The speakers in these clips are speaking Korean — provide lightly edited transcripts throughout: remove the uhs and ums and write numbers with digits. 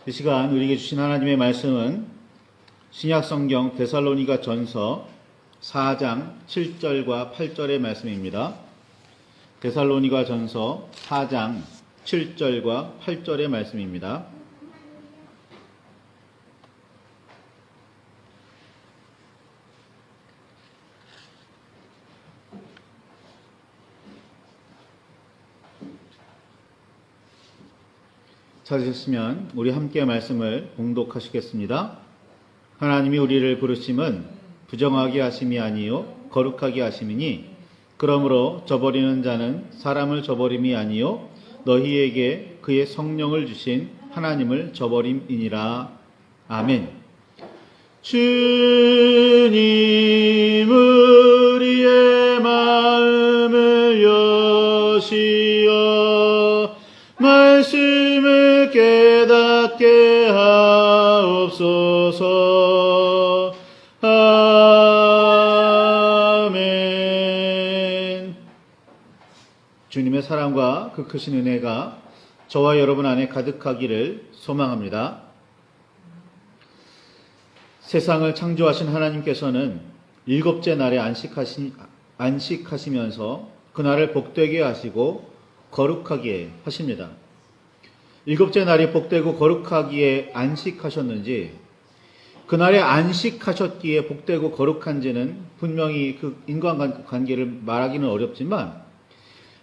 이 시간 우리에게 주신 하나님의 말씀은 신약성경 데살로니가 전서 4장 7절과 8절의 말씀입니다. 데살로니가 전서 4장 7절과 8절의 말씀입니다. 찾으셨으면 우리 함께 말씀을 봉독하시겠습니다. 하나님이 우리를 부르심은 부정하게 하심이 아니요 거룩하게 하심이니 그러므로 저버리는 자는 사람을 저버림이 아니요 너희에게 그의 성령을 주신 하나님을 저버림이니라. 아멘. 주님 우리의 마음을 여시어 말씀을 깨닫게 하옵소서. 아멘. 주님의 사랑과 그 크신 은혜가 저와 여러분 안에 가득하기를 소망합니다. 세상을 창조하신 하나님께서는 일곱째 날에 안식하시면서 그날을 복되게 하시고 거룩하게 하십니다. 일곱째 날이 복되고 거룩하기에 안식하셨는지, 그날에 안식하셨기에 복되고 거룩한지는 분명히 그 인간관계를 말하기는 어렵지만,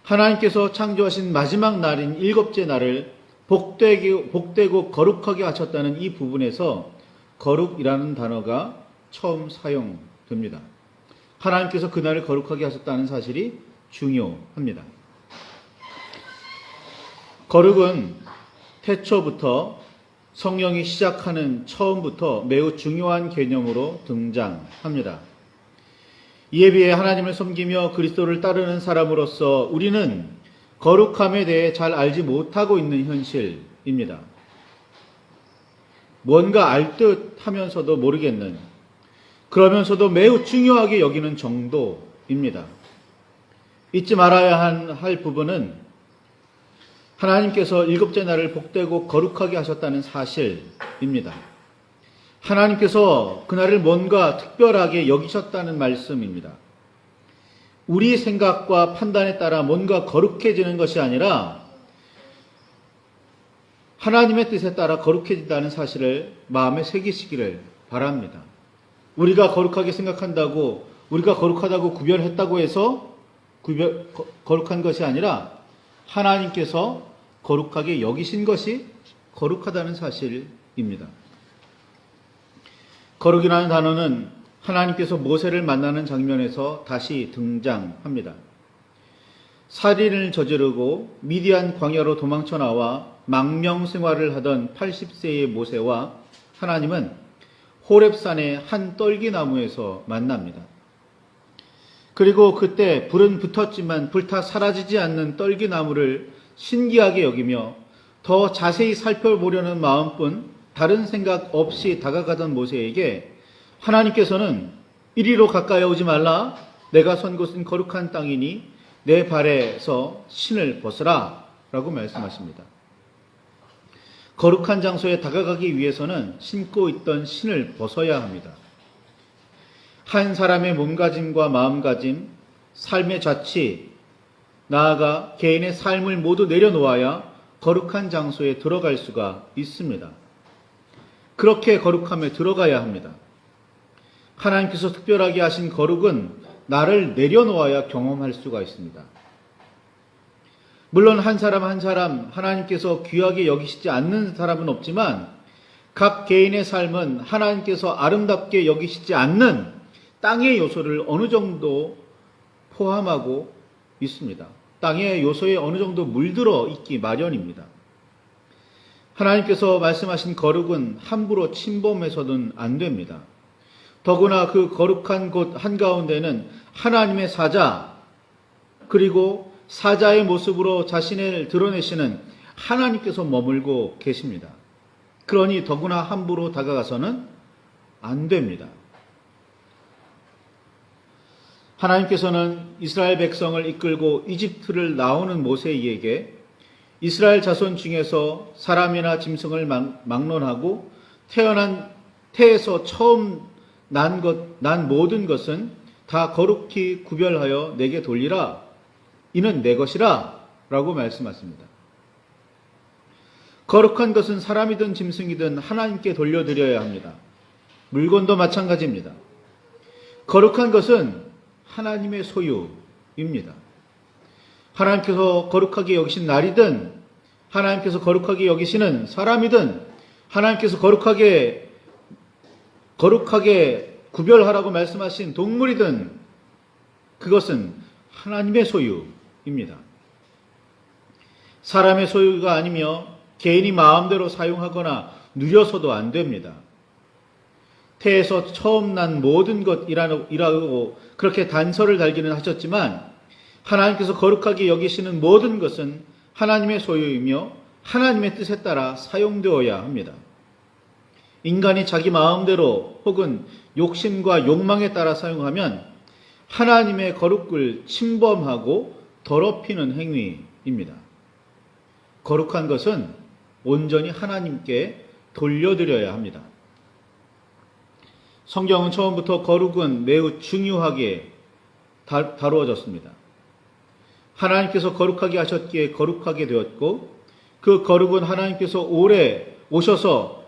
하나님께서 창조하신 마지막 날인 일곱째 날을 복되고 거룩하게 하셨다는 이 부분에서 거룩이라는 단어가 처음 사용됩니다. 하나님께서 그날을 거룩하게 하셨다는 사실이 중요합니다. 거룩은 태초부터 성령이 시작하는 처음부터 매우 중요한 개념으로 등장합니다. 이에 비해 하나님을 섬기며 그리스도를 따르는 사람으로서 우리는 거룩함에 대해 잘 알지 못하고 있는 현실입니다. 뭔가 알 듯 하면서도 모르겠는, 그러면서도 매우 중요하게 여기는 정도입니다. 잊지 말아야 할 부분은 하나님께서 일곱째 날을 복되고 거룩하게 하셨다는 사실입니다. 하나님께서 그날을 뭔가 특별하게 여기셨다는 말씀입니다. 우리 생각과 판단에 따라 뭔가 거룩해지는 것이 아니라 하나님의 뜻에 따라 거룩해진다는 사실을 마음에 새기시기를 바랍니다. 우리가 거룩하게 생각한다고, 우리가 거룩하다고 구별했다고 해서 거룩한 것이 아니라 하나님께서 거룩하게 여기신 것이 거룩하다는 사실입니다. 거룩이라는 단어는 하나님께서 모세를 만나는 장면에서 다시 등장합니다. 살인을 저지르고 미디안 광야로 도망쳐 나와 망명 생활을 하던 80세의 모세와 하나님은 호렙산의 한 떨기나무에서 만납니다. 그리고 그때 불은 붙었지만 불타 사라지지 않는 떨기나무를 신기하게 여기며 더 자세히 살펴보려는 마음뿐 다른 생각 없이 다가가던 모세에게 하나님께서는 이리로 가까이 오지 말라. 내가 선 곳은 거룩한 땅이니 내 발에서 신을 벗으라 라고 말씀하십니다. 거룩한 장소에 다가가기 위해서는 신고 있던 신을 벗어야 합니다. 한 사람의 몸가짐과 마음가짐, 삶의 자치, 나아가 개인의 삶을 모두 내려놓아야 거룩한 장소에 들어갈 수가 있습니다. 그렇게 거룩함에 들어가야 합니다. 하나님께서 특별하게 하신 거룩은 나를 내려놓아야 경험할 수가 있습니다. 물론 한 사람 한 사람 하나님께서 귀하게 여기시지 않는 사람은 없지만 각 개인의 삶은 하나님께서 아름답게 여기시지 않는 땅의 요소를 어느 정도 포함하고 있습니다. 땅의 요소에 어느 정도 물들어 있기 마련입니다. 하나님께서 말씀하신 거룩은 함부로 침범해서는 안 됩니다. 더구나 그 거룩한 곳 한가운데는 하나님의 사자, 그리고 사자의 모습으로 자신을 드러내시는 하나님께서 머물고 계십니다. 그러니 더구나 함부로 다가가서는 안 됩니다. 하나님께서는 이스라엘 백성을 이끌고 이집트를 나오는 모세에게 이스라엘 자손 중에서 사람이나 짐승을 막론하고 태에서 처음 난 모든 것은 다 거룩히 구별하여 내게 돌리라. 이는 내 것이라. 라고 말씀하십니다. 거룩한 것은 사람이든 짐승이든 하나님께 돌려드려야 합니다. 물건도 마찬가지입니다. 거룩한 것은 하나님의 소유입니다. 하나님께서 거룩하게 여기신 날이든, 하나님께서 거룩하게 여기시는 사람이든, 하나님께서 거룩하게 구별하라고 말씀하신 동물이든, 그것은 하나님의 소유입니다. 사람의 소유가 아니며 개인이 마음대로 사용하거나 누려서도 안 됩니다. 태에서 처음 난 모든 것이라고 그렇게 단서를 달기는 하셨지만, 하나님께서 거룩하게 여기시는 모든 것은 하나님의 소유이며 하나님의 뜻에 따라 사용되어야 합니다. 인간이 자기 마음대로 혹은 욕심과 욕망에 따라 사용하면 하나님의 거룩을 침범하고 더럽히는 행위입니다. 거룩한 것은 온전히 하나님께 돌려드려야 합니다. 성경은 처음부터 거룩은 매우 중요하게 다루어졌습니다. 하나님께서 거룩하게 하셨기에 거룩하게 되었고, 그 거룩은 하나님께서 오셔서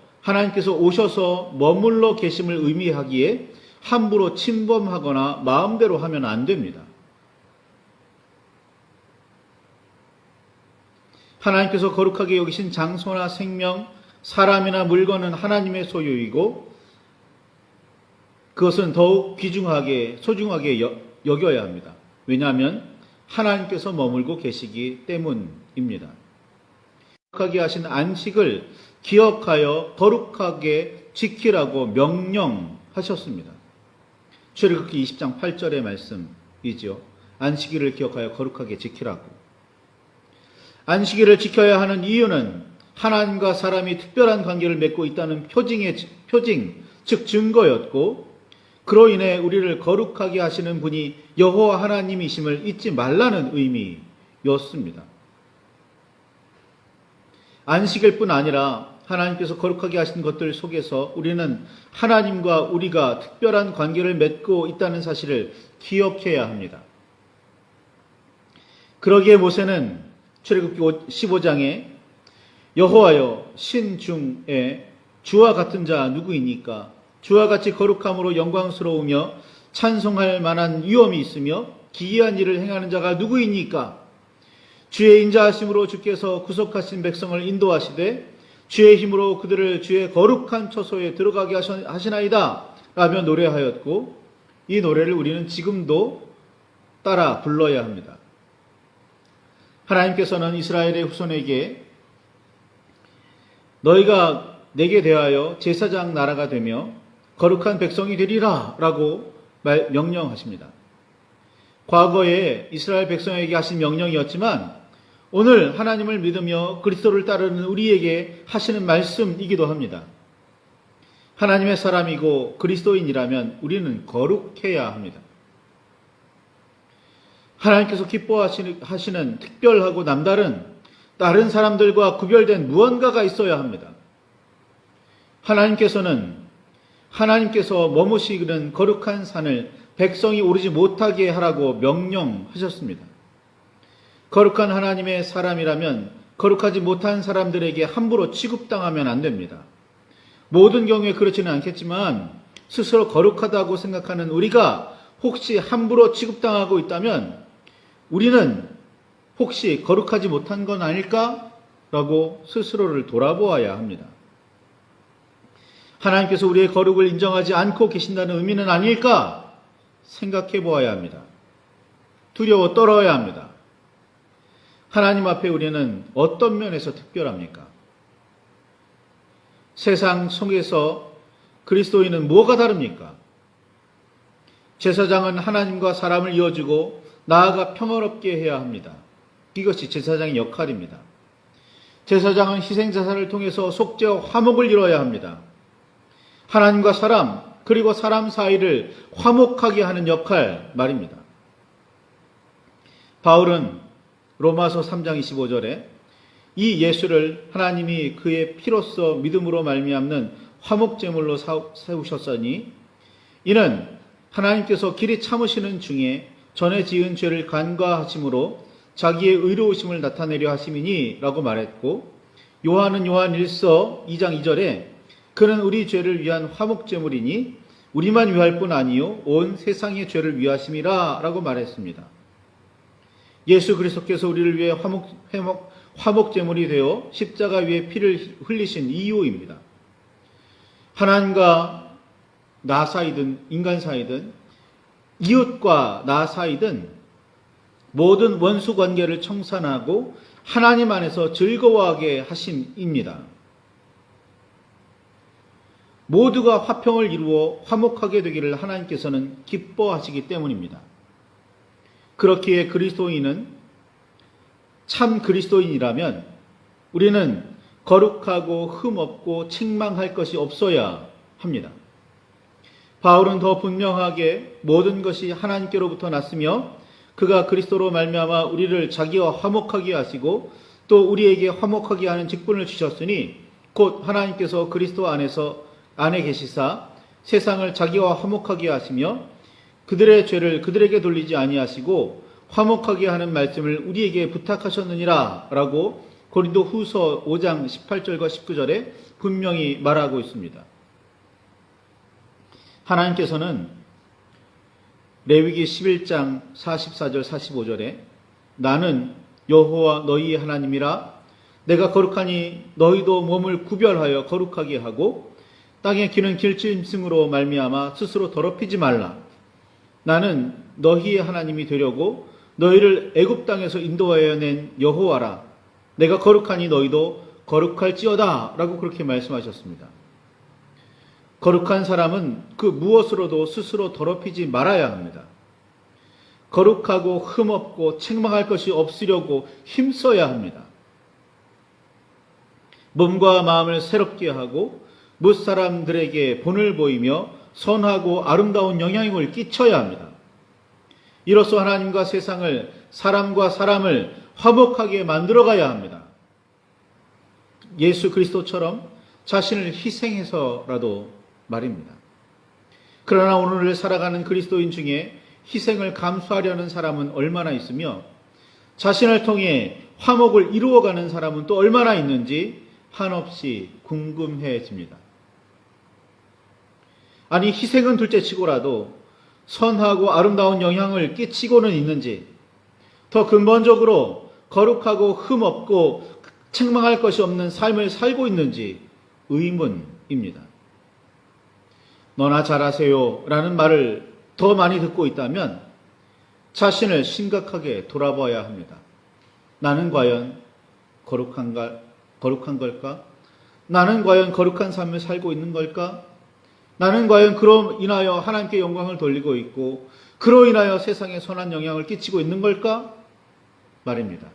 머물러 계심을 의미하기에 함부로 침범하거나 마음대로 하면 안 됩니다. 하나님께서 거룩하게 여기신 장소나 생명, 사람이나 물건은 하나님의 소유이고, 그것은 더욱 소중하게 여겨야 합니다. 왜냐하면 하나님께서 머물고 계시기 때문입니다. 거룩하게 하신 안식을 기억하여 거룩하게 지키라고 명령하셨습니다. 출애굽기 20장 8절의 말씀이지요. 안식일을 기억하여 거룩하게 지키라고. 안식일을 지켜야 하는 이유는 하나님과 사람이 특별한 관계를 맺고 있다는 표징, 즉 증거였고, 그로 인해 우리를 거룩하게 하시는 분이 여호와 하나님이심을 잊지 말라는 의미였습니다. 안식일 뿐 아니라 하나님께서 거룩하게 하신 것들 속에서 우리는 하나님과 우리가 특별한 관계를 맺고 있다는 사실을 기억해야 합니다. 그러기에 모세는 출애굽기 15장에 여호와여 신중에 주와 같은 자 누구이니까? 주와 같이 거룩함으로 영광스러우며 찬송할 만한 위엄이 있으며 기이한 일을 행하는 자가 누구이니까? 주의 인자하심으로 주께서 구속하신 백성을 인도하시되 주의 힘으로 그들을 주의 거룩한 처소에 들어가게 하시나이다 라며 노래하였고, 이 노래를 우리는 지금도 따라 불러야 합니다. 하나님께서는 이스라엘의 후손에게 너희가 내게 대하여 제사장 나라가 되며 거룩한 백성이 되리라 라고 명령하십니다. 과거에 이스라엘 백성에게 하신 명령이었지만 오늘 하나님을 믿으며 그리스도를 따르는 우리에게 하시는 말씀이기도 합니다. 하나님의 사람이고 그리스도인이라면 우리는 거룩해야 합니다. 하나님께서 기뻐하시는 특별하고 남다른 다른 사람들과 구별된 무언가가 있어야 합니다. 하나님께서 머무시는 거룩한 산을 백성이 오르지 못하게 하라고 명령하셨습니다. 거룩한 하나님의 사람이라면 거룩하지 못한 사람들에게 함부로 취급당하면 안 됩니다. 모든 경우에 그렇지는 않겠지만 스스로 거룩하다고 생각하는 우리가 혹시 함부로 취급당하고 있다면 우리는 혹시 거룩하지 못한 건 아닐까라고 스스로를 돌아보아야 합니다. 하나님께서 우리의 거룩을 인정하지 않고 계신다는 의미는 아닐까 생각해 보아야 합니다. 두려워 떨어야 합니다. 하나님 앞에 우리는 어떤 면에서 특별합니까? 세상 속에서 그리스도인은 뭐가 다릅니까? 제사장은 하나님과 사람을 이어주고 나아가 평화롭게 해야 합니다. 이것이 제사장의 역할입니다. 제사장은 희생제사를 통해서 속죄와 화목을 이뤄야 합니다. 하나님과 사람, 그리고 사람 사이를 화목하게 하는 역할 말입니다. 바울은 로마서 3장 25절에 이 예수를 하나님이 그의 피로써 믿음으로 말미암는 화목제물로 세우셨으니 이는 하나님께서 길이 참으시는 중에 전에 지은 죄를 간과하심으로 자기의 의로우심을 나타내려 하심이니 라고 말했고, 요한은 요한 1서 2장 2절에 그는 우리 죄를 위한 화목제물이니 우리만 위할 뿐 아니요 온 세상의 죄를 위하심이라 라고 말했습니다. 예수 그리스도께서 우리를 위해 화목제물이 되어 십자가 위에 피를 흘리신 이유입니다. 하나님과 나 사이든 인간 사이든 이웃과 나 사이든 모든 원수 관계를 청산하고 하나님 안에서 즐거워하게 하심입니다. 모두가 화평을 이루어 화목하게 되기를 하나님께서는 기뻐하시기 때문입니다. 그렇기에 그리스도인은 참 그리스도인이라면 우리는 거룩하고 흠없고 책망할 것이 없어야 합니다. 바울은 더 분명하게 모든 것이 하나님께로부터 났으며 그가 그리스도로 말미암아 우리를 자기와 화목하게 하시고 또 우리에게 화목하게 하는 직분을 주셨으니 곧 하나님께서 그리스도 안에 계시사 세상을 자기와 화목하게 하시며 그들의 죄를 그들에게 돌리지 아니하시고 화목하게 하는 말씀을 우리에게 부탁하셨느니라 라고 고린도 후서 5장 18절과 19절에 분명히 말하고 있습니다. 하나님께서는 레위기 11장 44절 45절에 나는 여호와 너희의 하나님이라 내가 거룩하니 너희도 몸을 구별하여 거룩하게 하고 땅에 기는 길짐승으로 말미암아 스스로 더럽히지 말라. 나는 너희의 하나님이 되려고 너희를 애굽 땅에서 인도하여 낸 여호와라. 내가 거룩하니 너희도 거룩할지어다 라고 그렇게 말씀하셨습니다. 거룩한 사람은 그 무엇으로도 스스로 더럽히지 말아야 합니다. 거룩하고 흠없고 책망할 것이 없으려고 힘써야 합니다. 몸과 마음을 새롭게 하고 무사람들에게 본을 보이며 선하고 아름다운 영향력을 끼쳐야 합니다. 이로써 하나님과 세상을, 사람과 사람을 화목하게 만들어가야 합니다. 예수 그리스도처럼 자신을 희생해서라도 말입니다. 그러나 오늘을 살아가는 그리스도인 중에 희생을 감수하려는 사람은 얼마나 있으며 자신을 통해 화목을 이루어가는 사람은 또 얼마나 있는지 한없이 궁금해집니다. 아니, 희생은 둘째치고라도 선하고 아름다운 영향을 끼치고는 있는지, 더 근본적으로 거룩하고 흠없고 책망할 것이 없는 삶을 살고 있는지 의문입니다. 너나 잘하세요 라는 말을 더 많이 듣고 있다면 자신을 심각하게 돌아봐야 합니다. 나는 과연 거룩한 걸까? 나는 과연 거룩한 삶을 살고 있는 걸까? 나는 과연 그로 인하여 하나님께 영광을 돌리고 있고 그로 인하여 세상에 선한 영향을 끼치고 있는 걸까? 말입니다.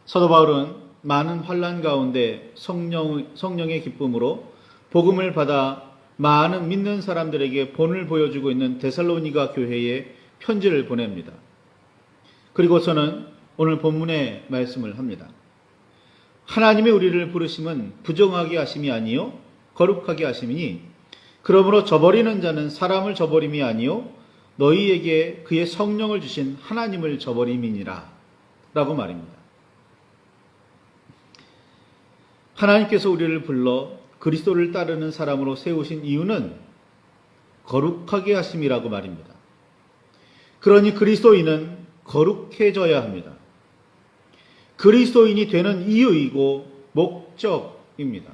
사도 바울은 많은 환난 가운데 성령의 기쁨으로 복음을 받아 많은 믿는 사람들에게 본을 보여주고 있는 데살로니가 교회에 편지를 보냅니다. 그리고서는 오늘 본문의 말씀을 합니다. 하나님이 우리를 부르심은 부정하게 하심이 아니요 거룩하게 하심이니 그러므로 저버리는 자는 사람을 저버림이 아니요 너희에게 그의 성령을 주신 하나님을 저버림이니라 라고 말입니다. 하나님께서 우리를 불러 그리스도를 따르는 사람으로 세우신 이유는 거룩하게 하심이라고 말입니다. 그러니 그리스도인은 거룩해져야 합니다. 그리스도인이 되는 이유이고 목적입니다.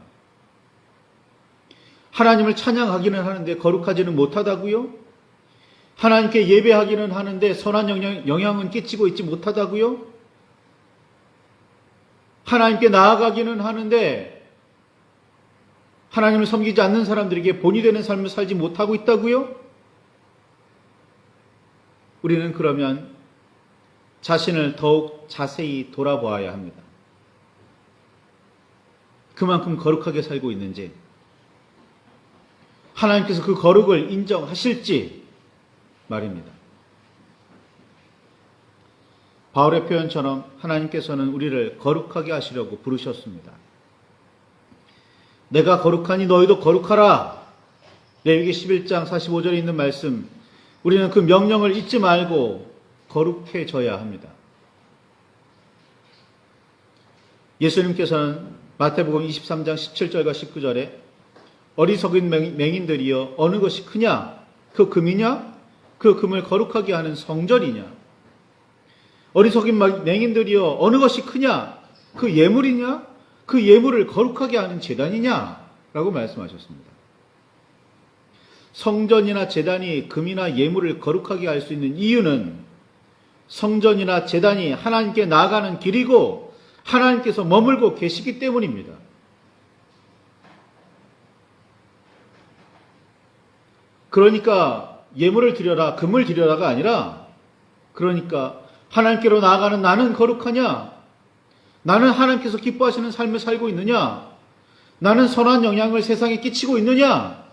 하나님을 찬양하기는 하는데 거룩하지는 못하다고요? 하나님께 예배하기는 하는데 선한 영향은 끼치고 있지 못하다고요? 하나님께 나아가기는 하는데 하나님을 섬기지 않는 사람들에게 본이 되는 삶을 살지 못하고 있다고요? 우리는 그러면 자신을 더욱 자세히 돌아보아야 합니다. 그만큼 거룩하게 살고 있는지, 하나님께서 그 거룩을 인정하실지 말입니다. 바울의 표현처럼 하나님께서는 우리를 거룩하게 하시려고 부르셨습니다. 내가 거룩하니 너희도 거룩하라. 레위기 11장 45절에 있는 말씀, 우리는 그 명령을 잊지 말고 거룩해져야 합니다. 예수님께서는 마태복음 23장 17절과 19절에 어리석은 맹인들이여 어느 것이 크냐? 그 금이냐? 그 금을 거룩하게 하는 성전이냐? 어리석은 맹인들이여 어느 것이 크냐? 그 예물이냐? 그 예물을 거룩하게 하는 제단이냐? 라고 말씀하셨습니다. 성전이나 제단이 금이나 예물을 거룩하게 할 수 있는 이유는 성전이나 제단이 하나님께 나아가는 길이고 하나님께서 머물고 계시기 때문입니다. 그러니까 예물을 드려라, 금을 드려라가 아니라, 그러니까 하나님께로 나아가는 나는 거룩하냐? 나는 하나님께서 기뻐하시는 삶을 살고 있느냐? 나는 선한 영향을 세상에 끼치고 있느냐?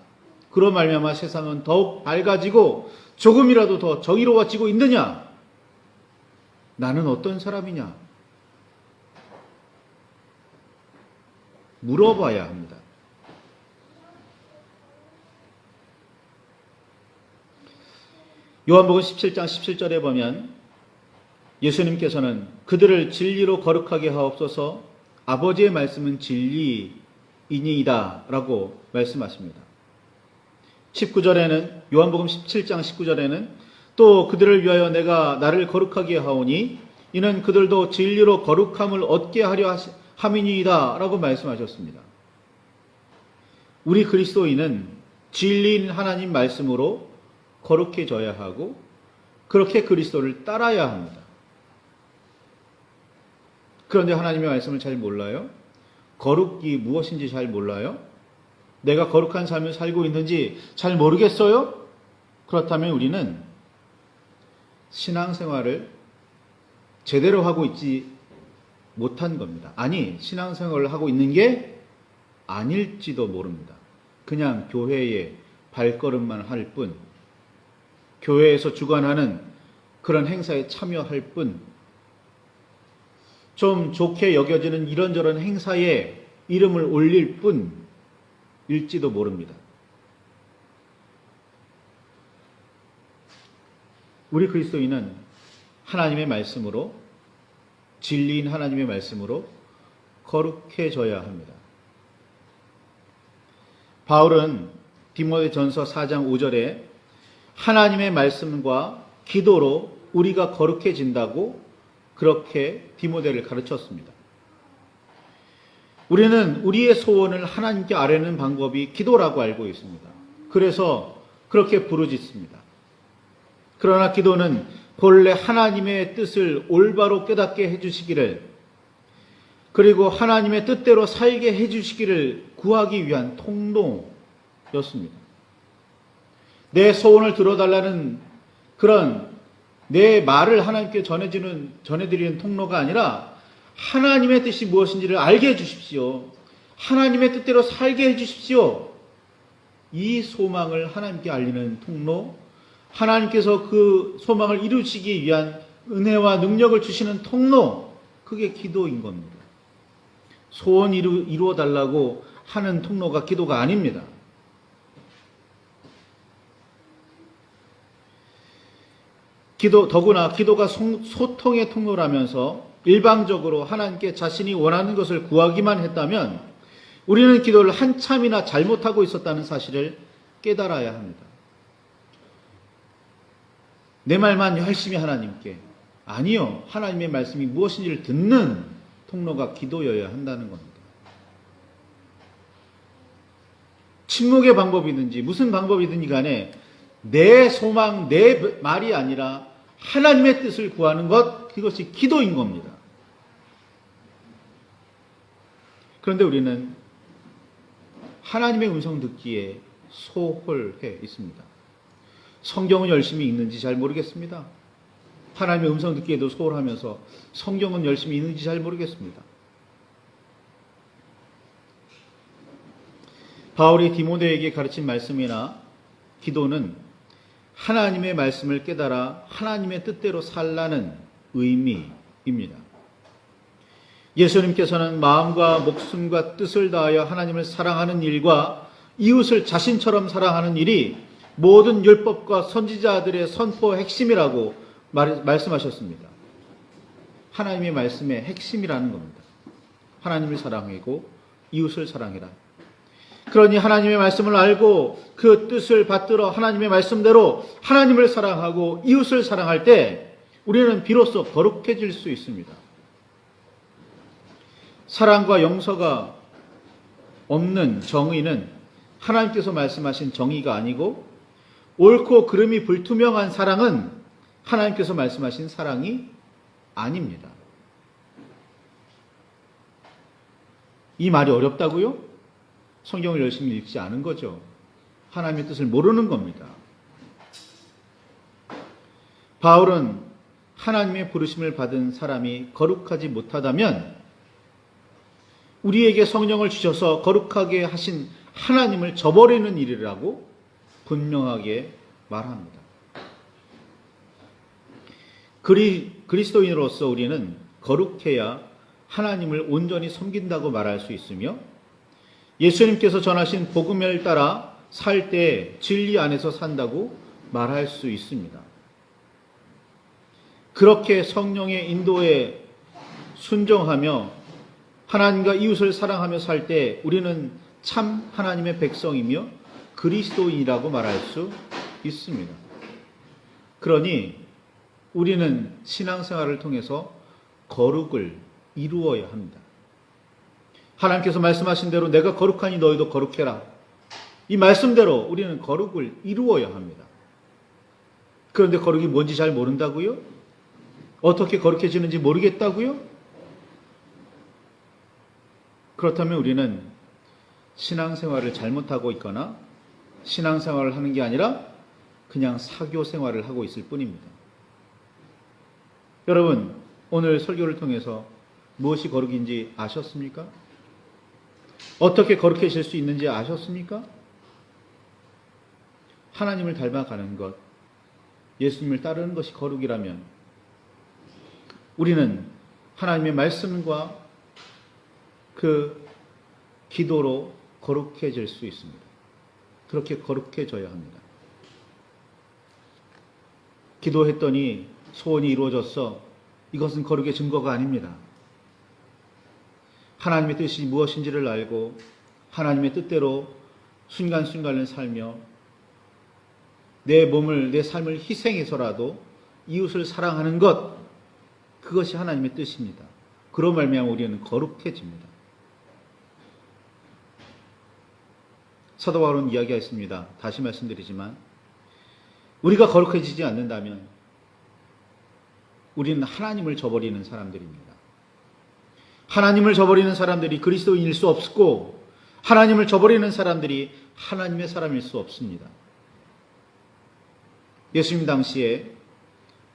그로 말미암아 세상은 더욱 밝아지고 조금이라도 더 정의로워지고 있느냐? 나는 어떤 사람이냐? 물어봐야 합니다. 요한복음 17장 17절에 보면 예수님께서는 그들을 진리로 거룩하게 하옵소서, 아버지의 말씀은 진리이니이다 라고 말씀하십니다. 19절에는, 요한복음 17장 19절에는 또 그들을 위하여 내가 나를 거룩하게 하오니 이는 그들도 진리로 거룩함을 얻게 하려 함이니이다 라고 말씀하셨습니다. 우리 그리스도인은 진리인 하나님 말씀으로 거룩해져야 하고 그렇게 그리스도를 따라야 합니다. 그런데 하나님의 말씀을 잘 몰라요? 거룩이 무엇인지 잘 몰라요? 내가 거룩한 삶을 살고 있는지 잘 모르겠어요? 그렇다면 우리는 신앙생활을 제대로 하고 있지 못한 겁니다. 아니, 신앙생활을 하고 있는 게 아닐지도 모릅니다. 그냥 교회에 발걸음만 할 뿐, 교회에서 주관하는 그런 행사에 참여할 뿐, 좀 좋게 여겨지는 이런저런 행사에 이름을 올릴 뿐일지도 모릅니다. 우리 그리스도인은 하나님의 말씀으로, 진리인 하나님의 말씀으로 거룩해져야 합니다. 바울은 디모데전서 4장 5절에 하나님의 말씀과 기도로 우리가 거룩해진다고 그렇게 디모데를 가르쳤습니다. 우리는 우리의 소원을 하나님께 아뢰는 방법이 기도라고 알고 있습니다. 그래서 그렇게 부르짖습니다. 그러나 기도는 본래 하나님의 뜻을 올바로 깨닫게 해주시기를, 그리고 하나님의 뜻대로 살게 해주시기를 구하기 위한 통로였습니다. 내 소원을 들어달라는 그런 내 말을 하나님께 전해드리는 통로가 아니라 하나님의 뜻이 무엇인지를 알게 해주십시오. 하나님의 뜻대로 살게 해주십시오. 이 소망을 하나님께 알리는 통로, 하나님께서 그 소망을 이루시기 위한 은혜와 능력을 주시는 통로, 그게 기도인 겁니다. 소원 이루어 달라고 하는 통로가 기도가 아닙니다. 더구나 기도가 소통의 통로라면서 일방적으로 하나님께 자신이 원하는 것을 구하기만 했다면 우리는 기도를 한참이나 잘못하고 있었다는 사실을 깨달아야 합니다. 내 말만 열심히 하나님께, 아니요, 하나님의 말씀이 무엇인지를 듣는 통로가 기도여야 한다는 겁니다. 침묵의 방법이든지 무슨 방법이든지 간에 내 소망, 내 말이 아니라 하나님의 뜻을 구하는 것, 그것이 기도인 겁니다. 그런데 우리는 하나님의 음성 듣기에 소홀해 있습니다. 성경은 열심히 읽는지 잘 모르겠습니다. 하나님의 음성 듣기에도 소홀하면서 성경은 열심히 읽는지 잘 모르겠습니다. 바울이 디모데에게 가르친 말씀이나 기도는 하나님의 말씀을 깨달아 하나님의 뜻대로 살라는 의미입니다. 예수님께서는 마음과 목숨과 뜻을 다하여 하나님을 사랑하는 일과 이웃을 자신처럼 사랑하는 일이 모든 율법과 선지자들의 선포 핵심이라고 말씀하셨습니다. 하나님의 말씀의 핵심이라는 겁니다. 하나님을 사랑하고 이웃을 사랑해라. 그러니 하나님의 말씀을 알고 그 뜻을 받들어 하나님의 말씀대로 하나님을 사랑하고 이웃을 사랑할 때 우리는 비로소 거룩해질 수 있습니다. 사랑과 용서가 없는 정의는 하나님께서 말씀하신 정의가 아니고 옳고 그름이 불투명한 사랑은 하나님께서 말씀하신 사랑이 아닙니다. 이 말이 어렵다고요? 성경을 열심히 읽지 않은 거죠. 하나님의 뜻을 모르는 겁니다. 바울은 하나님의 부르심을 받은 사람이 거룩하지 못하다면 우리에게 성령을 주셔서 거룩하게 하신 하나님을 저버리는 일이라고 분명하게 말합니다. 그리스도인으로서 우리는 거룩해야 하나님을 온전히 섬긴다고 말할 수 있으며 예수님께서 전하신 복음을 따라 살 때 진리 안에서 산다고 말할 수 있습니다. 그렇게 성령의 인도에 순종하며 하나님과 이웃을 사랑하며 살 때 우리는 참 하나님의 백성이며 그리스도인이라고 말할 수 있습니다. 그러니 우리는 신앙생활을 통해서 거룩을 이루어야 합니다. 하나님께서 말씀하신 대로 내가 거룩하니 너희도 거룩해라. 이 말씀대로 우리는 거룩을 이루어야 합니다. 그런데 거룩이 뭔지 잘 모른다고요? 어떻게 거룩해지는지 모르겠다고요? 그렇다면 우리는 신앙생활을 잘못하고 있거나 신앙생활을 하는 게 아니라 그냥 사교생활을 하고 있을 뿐입니다. 여러분, 오늘 설교를 통해서 무엇이 거룩인지 아셨습니까? 어떻게 거룩해질 수 있는지 아셨습니까? 하나님을 닮아가는 것, 예수님을 따르는 것이 거룩이라면 우리는 하나님의 말씀과 그 기도로 거룩해질 수 있습니다. 그렇게 거룩해져야 합니다. 기도했더니 소원이 이루어졌어. 이것은 거룩의 증거가 아닙니다. 하나님의 뜻이 무엇인지를 알고 하나님의 뜻대로 순간순간을 살며 내 몸을, 내 삶을 희생해서라도 이웃을 사랑하는 것, 그것이 하나님의 뜻입니다. 그로 말미암아 우리는 거룩해집니다. 사도 바울은 이야기했습니다. 다시 말씀드리지만 우리가 거룩해지지 않는다면 우리는 하나님을 저버리는 사람들입니다. 하나님을 저버리는 사람들이 그리스도인일 수 없고 하나님을 저버리는 사람들이 하나님의 사람일 수 없습니다. 예수님 당시에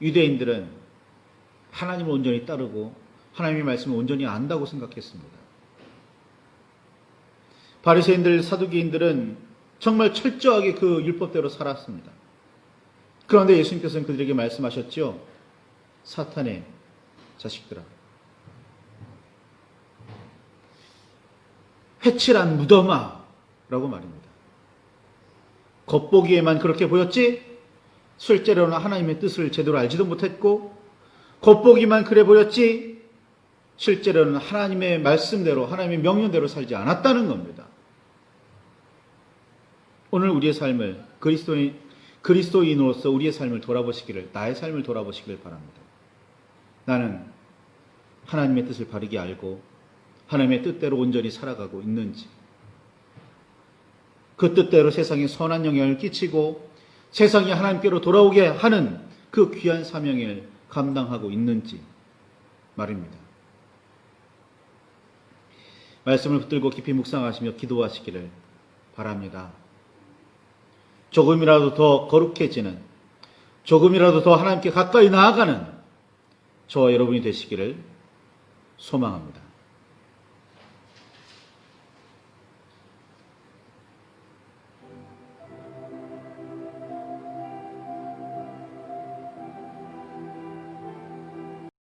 유대인들은 하나님을 온전히 따르고 하나님의 말씀을 온전히 안다고 생각했습니다. 바리새인들, 사두개인들은 정말 철저하게 그 율법대로 살았습니다. 그런데 예수님께서는 그들에게 말씀하셨죠. 사탄의 자식들아, 회칠한 무덤아 라고 말입니다. 겉보기에만 그렇게 보였지 실제로는 하나님의 뜻을 제대로 알지도 못했고 겉보기만 그래 보였지 실제로는 하나님의 말씀대로 하나님의 명령대로 살지 않았다는 겁니다. 오늘 우리의 삶을 그리스도인으로서 우리의 삶을 돌아보시기를, 나의 삶을 돌아보시기를 바랍니다. 나는 하나님의 뜻을 바르게 알고 하나님의 뜻대로 온전히 살아가고 있는지, 그 뜻대로 세상에 선한 영향을 끼치고 세상이 하나님께로 돌아오게 하는 그 귀한 사명을 감당하고 있는지 말입니다. 말씀을 붙들고 깊이 묵상하시며 기도하시기를 바랍니다. 조금이라도 더 거룩해지는, 조금이라도 더 하나님께 가까이 나아가는 저와 여러분이 되시기를 소망합니다.